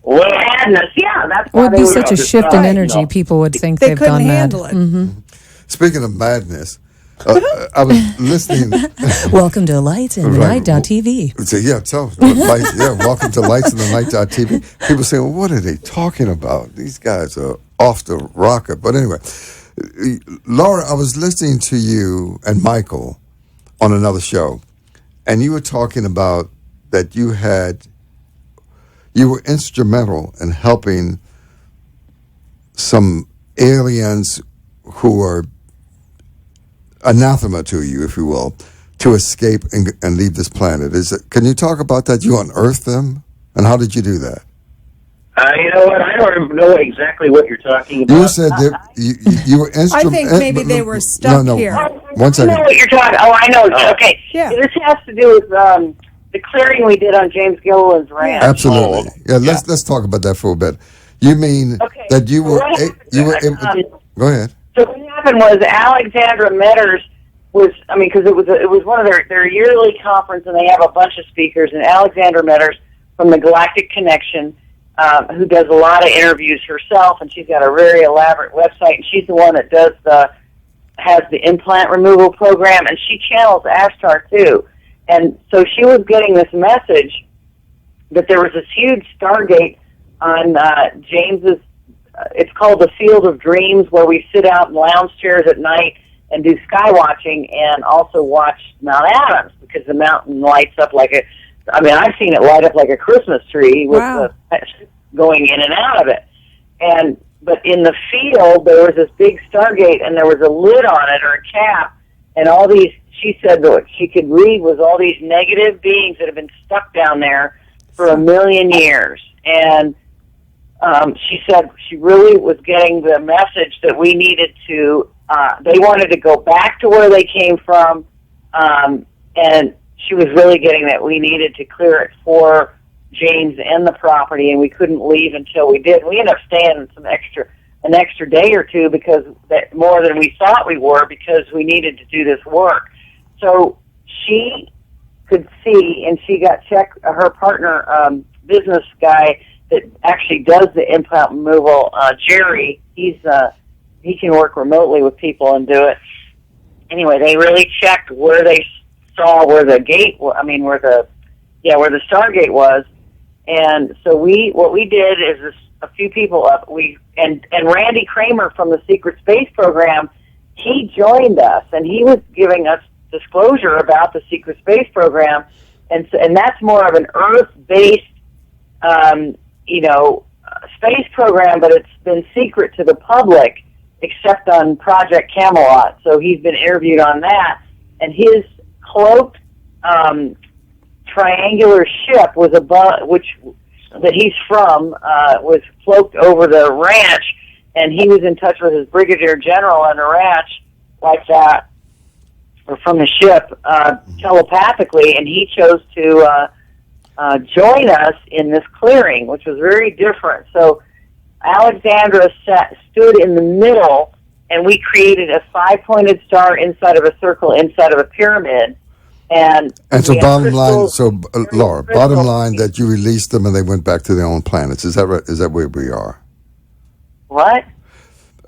Well, Madness, yeah, that's It would be they such a shift in decide, energy. People would think They they've couldn't gone mad. handle it. Mm-hmm. Speaking of madness, I was listening. Welcome to Lights in the Right. Night.tv. So welcome to Lights in the Night.tv. People say, well, what are they talking about? These guys are off the rocker. But anyway, Laura, I was listening to you and Michael on another show, and you were talking about that you were instrumental in helping some aliens who are anathema to you, if you will, to escape and leave this planet. Can you talk about that? You unearthed them, and how did you do that? You know what? I don't know exactly what you're talking about. You said that you were instrumental. I think maybe they were stuck here. One second. I know what you're talking. Oh, I know. Okay. Yeah. This has to do with the clearing we did on James Gilliland's ranch. Absolutely. Yeah. Let's talk about that for a bit. You mean Okay. that you So were what happened able? Go ahead. So what happened was Alexandra Metters because it was one of their yearly conference, and they have a bunch of speakers, and Alexandra Metters from the Galactic Connection, who does a lot of interviews herself, and she's got a very elaborate website, and she's the one that has the implant removal program, and she channels Ashtar too. And so she was getting this message that there was this huge Stargate on James's, it's called the Field of Dreams, where we sit out in lounge chairs at night and do sky watching and also watch Mount Adams, because the mountain lights up I've seen it light up like a Christmas tree with the going in and out of it. But in the field, there was this big Stargate, and there was a lid on it, or a cap, and all these, she said what she could read was all these negative beings that have been stuck down there for 1 million years. And she said she really was getting the message that we needed to, they wanted to go back to where they came from, and she was really getting that we needed to clear it for James and the property, and we couldn't leave until we did. We ended up staying an extra day or two, because that more than we thought we were, because we needed to do this work. So she could see, and she got her partner, business guy that actually does the implant removal, Jerry. He can work remotely with people and do it. Anyway, they really checked where they saw where the Stargate was. And so what we did is a few people up, and Randy Kramer from the Secret Space Program, he joined us, and he was giving us disclosure about the Secret Space Program, and that's more of an Earth-based, space program, but it's been secret to the public, except on Project Camelot. So he's been interviewed on that, and his cloaked triangular ship was that he's from, was cloaked over the ranch, and he was in touch with his brigadier general on the ranch like that, or from the ship, telepathically, and he chose to join us in this clearing, which was very different. So Alexandra stood in the middle, and we created a 5-pointed star inside of a circle inside of a pyramid. And so bottom line, Laura, bottom line that you released them and they went back to their own planets. Is that right? Is that where we are? What?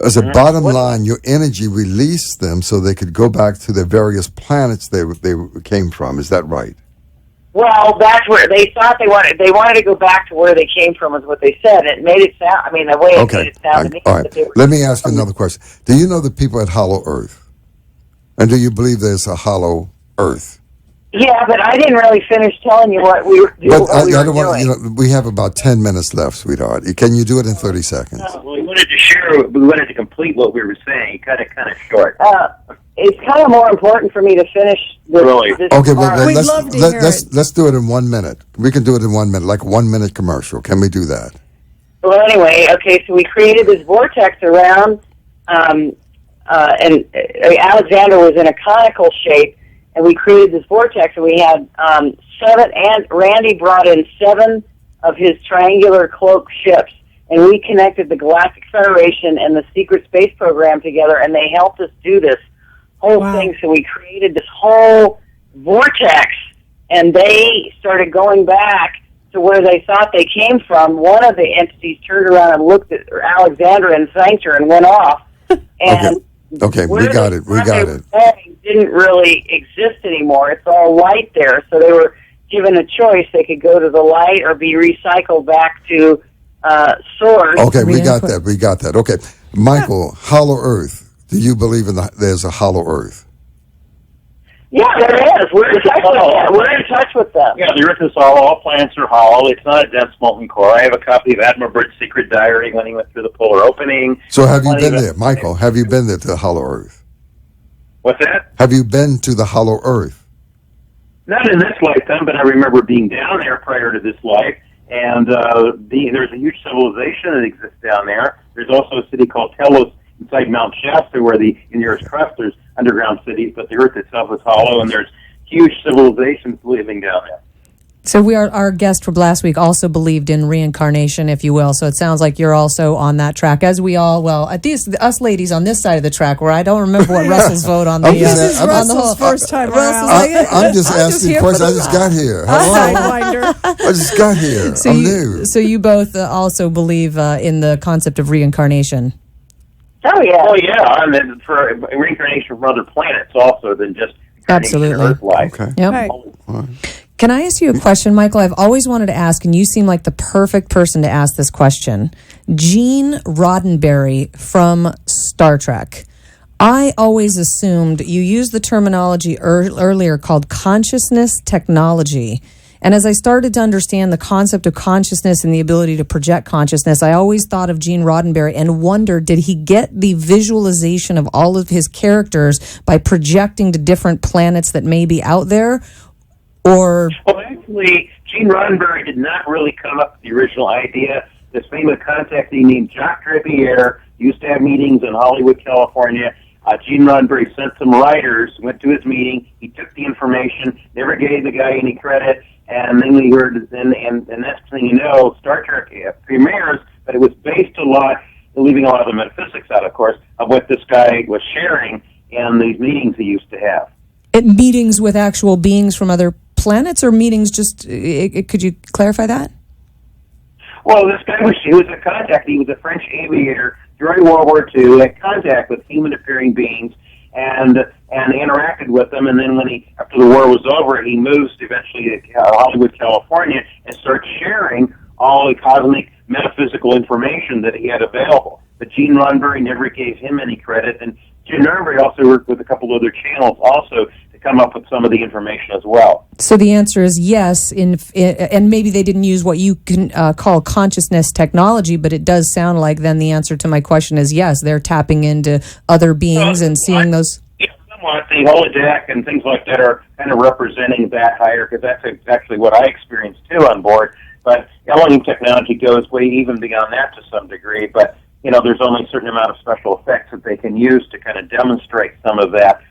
As a bottom line, your energy released them so they could go back to the various planets they came from. Is that right? Well, that's where they thought they wanted. They wanted to go back to where they came from, is what they said. It made it sound. I mean, the way it made it sound to me. All right. Let me ask you another question. Do you know the people at Hollow Earth? And do you believe there's a Hollow Earth? Yeah, but I didn't really finish telling you what we were doing. We have about 10 minutes left, sweetheart. Can you do it in 30 seconds? Well, we wanted to complete what we were saying. Kind of short. It's kind of more important for me to finish this. Okay, well, We'd love to hear it. Let's do it in 1 minute. We can do it in 1 minute, like a 1 minute commercial. Can we do that? Well, anyway, okay, so we created this vortex around, and Alexander was in a conical shape, and we created this vortex, and we had 7, and Randy brought in 7 of his triangular cloak ships, and we connected the Galactic Federation and the Secret Space Program together, and they helped us do this whole thing. So we created this whole vortex, and they started going back to where they thought they came from. One of the entities turned around and looked at Alexandra and thanked her and went off. And okay, we got it. Didn't really exist anymore. It's all light there. So they were given a choice. They could go to the light or be recycled back to source. Okay, we got that. Okay, Michael, Hollow Earth. Do you believe there's a Hollow Earth? Yeah, there is. We're in touch with them. Yeah, the Earth is hollow. All planets are hollow. It's not a dense molten core. I have a copy of Admiral Byrd's secret diary when he went through the polar opening. So have you been there, Michael? Have you been there to the Hollow Earth? What's that? Have you been to the Hollow Earth? Not in this lifetime, but I remember being down there prior to this life. And there's a huge civilization that exists down there. There's also a city called Telos inside Mount Shasta, where in the Earth's crust there's underground cities, but the Earth itself is hollow, and there's huge civilizations living down there. So our guest from last week also believed in reincarnation, if you will. So it sounds like you're also on that track, as we all. Well, at least us ladies on this side of the track, where I don't remember what Russell's vote on the. This is Russell's first time around. I'm just asking questions. I just got here. I just got here. So I'm new. So you both also believe in the concept of reincarnation. Oh yeah. Oh yeah, and then for reincarnation from other planets also than just Absolutely. Earth life. Okay. Yep. Right. Can I ask you a question, Michael? I've always wanted to ask, and you seem like the perfect person to ask this question. Gene Roddenberry from Star Trek. I always assumed you used the terminology earlier called consciousness technology. And as I started to understand the concept of consciousness and the ability to project consciousness, I always thought of Gene Roddenberry and wondered, did he get the visualization of all of his characters by projecting to different planets that may be out there? Or Well, actually, Gene Roddenberry did not really come up with the original idea. This famous contactee named Jacques Riviere used to have meetings in Hollywood, California. Gene Roddenberry sent some writers, went to his meeting. He took the information, never gave the guy any credit, and then we heard, and next thing you know, Star Trek premieres, but it was based a lot, leaving a lot of the metaphysics out, of course, of what this guy was sharing in these meetings he used to have. at meetings with actual beings from other planets, or meetings just, could you clarify that? Well, this guy he was a contact. He was a French aviator during World War II, had contact with human-appearing beings, and interacted with them. And then after the war was over, he moves eventually to Hollywood, California, and starts sharing all the cosmic metaphysical information that he had available. But Gene Roddenberry never gave him any credit, and Gene Roddenberry also worked with a couple other channels also to come up with some of the information as well. So the answer is yes, and maybe they didn't use what you can call consciousness technology, but it does sound like then the answer to my question is yes, they're tapping into other beings and seeing those. Yeah, somewhat. The holodeck and things like that are kind of representing that higher, because that's actually what I experienced too on board. But LNU technology goes way even beyond that to some degree, but there's only a certain amount of special effects that they can use to kind of demonstrate some of that,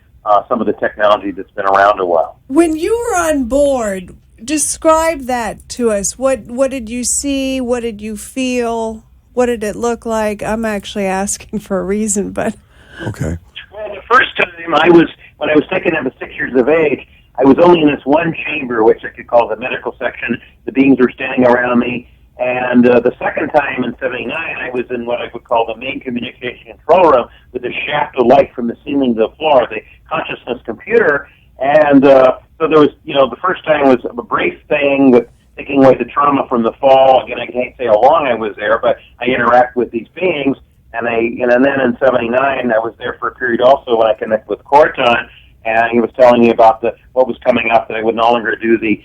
some of the technology that's been around a while. When you were on board, describe that to us. What did you see? What did you feel? What did it look like? I'm actually asking for a reason, but... Okay. Well, the first time when I was taken at 6 years of age, I was only in this one chamber, which I could call the medical section. The beings were standing around me. And the second time in 79, I was in what I would call the main communication control room with a shaft of light from the ceiling to the floor, the consciousness computer. And so there was, the first time was a brief thing with taking away the trauma from the fall. Again, I can't say how long I was there, but I interact with these beings. And then in 79, I was there for a period also when I connected with Corton. And he was telling me about what was coming up, that I would no longer do the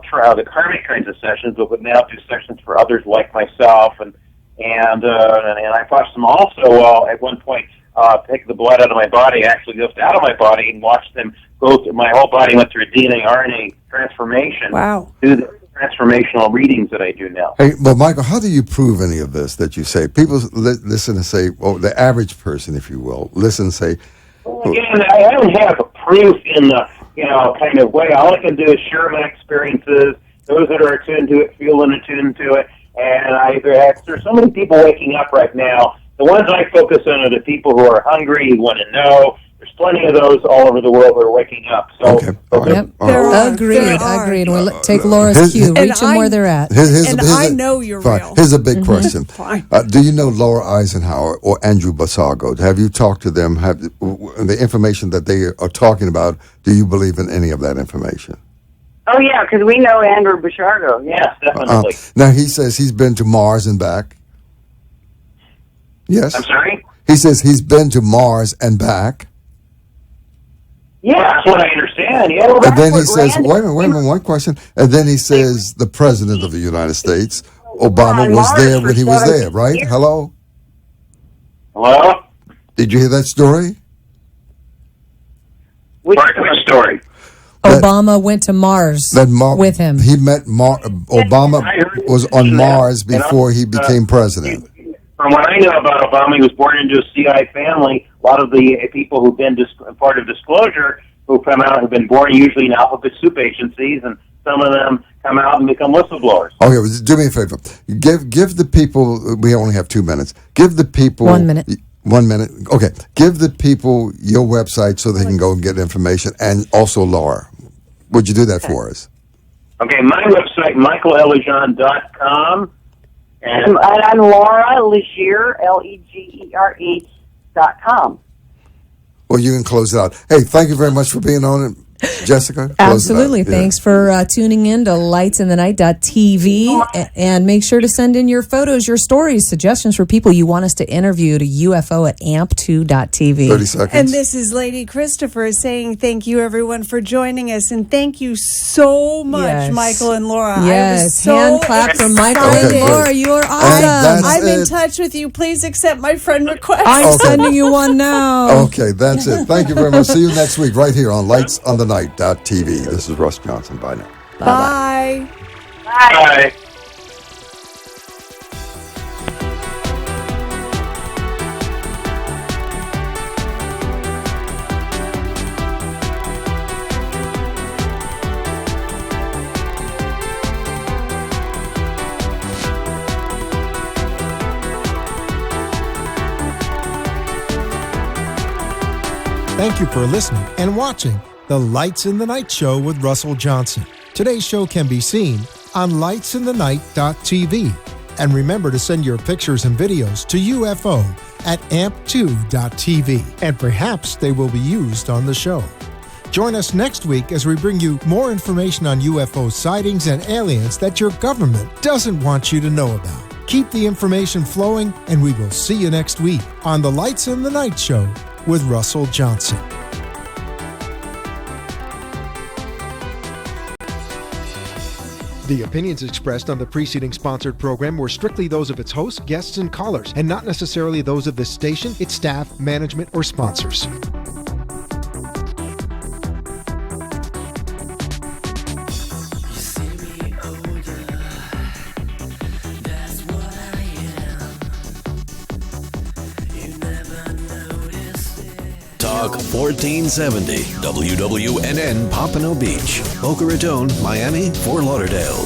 karmic kinds of sessions, but would now do sessions for others like myself. And I watched them also at one point take the blood out of my body, actually lift out of my body, and watched them go through. My whole body went through a DNA RNA transformation. Wow. Through the transformational readings that I do now. Hey, well, Michael, how do you prove any of this that you say? People listen and say, well, the average person, if you will, listen and say, well, again, I don't have a proof in the kind of way. All I can do is share my experiences. Those that are attuned to it feel attuned to it. And there's so many people waking up right now. The ones I focus on are the people who are hungry, who want to know. There's plenty of those all over the world who are waking up. So, okay. All right. Yep. All right. Agreed. We'll take Laura's cue. Reach them where they're at. I know you're fine. real. Here's a big question. Fine. Do you know Laura Eisenhower or Andrew Basago? Have you talked to them? Have the information that they are talking about, do you believe in any of that information? Oh, yeah, because we know Andrew Bouchardo. yes, definitely. Now, he says he's been to Mars and back. Yes? I'm sorry? He says he's been to Mars and back. Yeah, that's what I understand. Yeah, well, And then he that's says, what wait a minute, one question. And then he says the President of the United States, Obama, was there when he was there, right? years. Hello? Hello? Did you hear that story? Which story? Obama went to Mars with him. He met Obama was on Mars before he became president. From what I know about Obama, he was born into a CIA family. A lot of the people who've been part of disclosure who come out have been born usually in alphabet soup agencies, and some of them come out and become whistleblowers. Okay, well, do me a favor. Give the people. We only have 2 minutes. Give the people 1 minute. 1 minute. Okay. Give the people your website so they can go and get information, and also Laura. Would you do that for us? Okay, my website, michaelelejean.com. And I'm Laura Legere, LEGERE.com. Well, you can close it out. Hey, thank you very much for being on it, Jessica. Close Absolutely. it out. Yeah. Thanks for tuning in to lightsinthenight.tv. And make sure to send in your photos, your stories, suggestions for people you want us to interview to UFO at amp2.tv. 30 seconds. And this is Lady Christoper saying thank you, everyone, for joining us. And thank you so much, Yes. Michael and Laura. I was Yes. so Hand clap from Michael excited. and Laura. You are that's awesome. I'm in it. touch with you. Please accept my friend request. I'm sending you one now. Okay, that's it. Thank you very much. See you next week right here on lightsonthenight.tv. This is Russ Johnson. Bye now. Bye. Bye. Thank you for listening and watching The Lights in the Night Show with Russell Johnson. Today's show can be seen on lightsinthenight.tv. And remember to send your pictures and videos to UFO at amp2.tv. And perhaps they will be used on the show. Join us next week as we bring you more information on UFO sightings and aliens that your government doesn't want you to know about. Keep the information flowing, and we will see you next week on The Lights in the Night Show with Russell Johnson. The opinions expressed on the preceding sponsored program were strictly those of its hosts, guests, and callers, and not necessarily those of this station, its staff, management, or sponsors. Talk 1470 WWNN Pompano Beach, Boca Raton, Miami, Fort Lauderdale.